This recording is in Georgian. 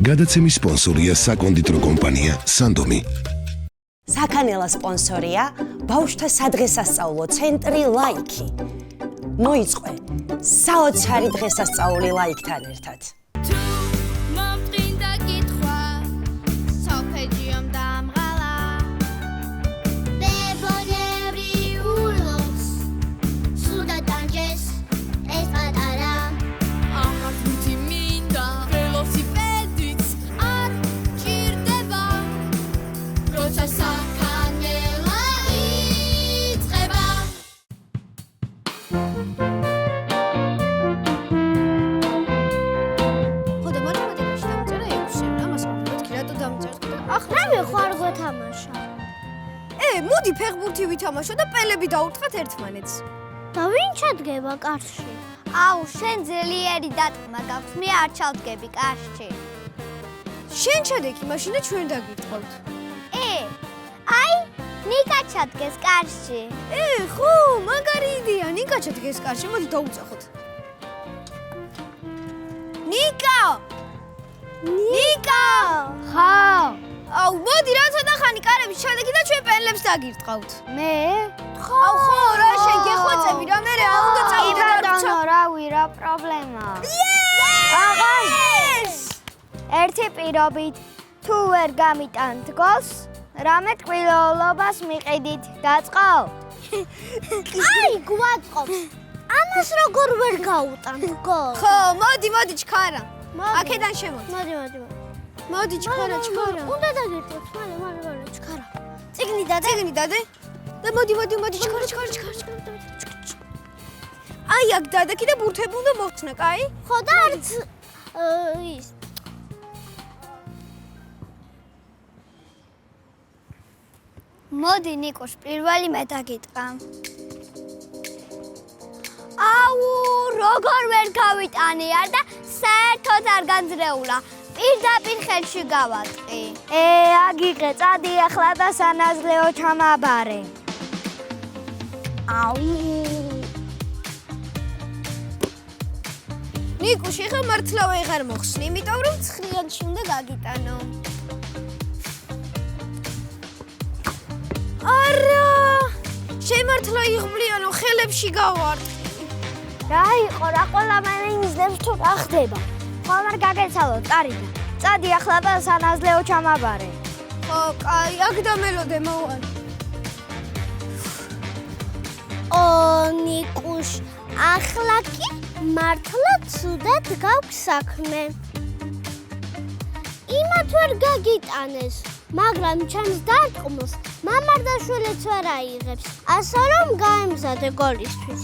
გადაცემის სპონსორია საკონდიტრო კომპანია სანდომი. საქანელა სპონსორია ბავშვთა სადღესასწაულო ცენტრი ლაიქი. მოიწყე საოცარი დღესასწაული ლაიქთან ერთად. მოდი ფეხბურთი ვითამაშო და პელები დაურტყათ ერთმანეთს. და ვინ ჩადგება კარში? აუ, შენ ძლიერი დატყმა გაქვს, მე არ ჩავდგები კარში. შენ ჩადეკი, მაშინ ჩვენ დაგიტყავთ. აი, ნიკა ჩადგეს კარში. ხო, მაგარი იდეა, ნიკა ჩადგეს კარში, მოდი დაუწახოთ. ნიკა! ნიკა! ხო. აუ, მოდი რა ცოტა ხანი კარების ჩადექი და ჩვენ პელებს დაგირტყავთ. მე? აუ, ხო, რა შენ გეხვეწები რა, მე რა უნდა წავიდე დარჩა. რავი, რა პრობლემაა? Yes! ერთი პირობით თუ ვერ გამიტანთ გოლს, რამე ტკბილობას მიყიდით. დაწყო? აი, გვაწყობს. ამას როგორ ვერ გაუტანთ გოლს? ხო, მოდი ჩქარა. აქედან შემოდი. მოდი. მოდი ჩქარა. უნდა დაგერტყოთ, მალე ჩქარა. წიგნი დადე. და მოდი ჩქარა. აი, აქ დადექი და ბურთები უნდა მოხსნა, კაი? ხო და არც ის. მოდი ნიკოш, პირველი მე დაგიტყა. აუ, როგორ ვერ გავიტანია და საერთოდ არ განძრეულა. პირდაპირ ხელში გავატყი. აგიღე, წადი ახლა და სანაზლეო ჩამაბარე. აუ. ნიკუში, ხა მართლა ვეღარ მოხსნი, იმიტომ რომ ცხრიანში უნდა გაგიტანო. არა! შემართლა იღბლიანო, ხელებში გავარტყი. რა იყო, რა ყველა მანე იმისდებს თუ რა ხდება. ხომ არ გაგეცალოთ, კარიდა. წადი ახლა და სანაზლეო ჩამაბარე. ხო, კაი, აქ დამელოდე მოვარ. ნიკუშ, ახლა კი მართლა ცუდად გაქვს საქმე. იმათ ვერ გაგიტანეს, მაგრამ ჩემს დარტყმოს მამარდაშვილიც ვერ აიღებს. ასე რომ გაემზადე გოლისთვის.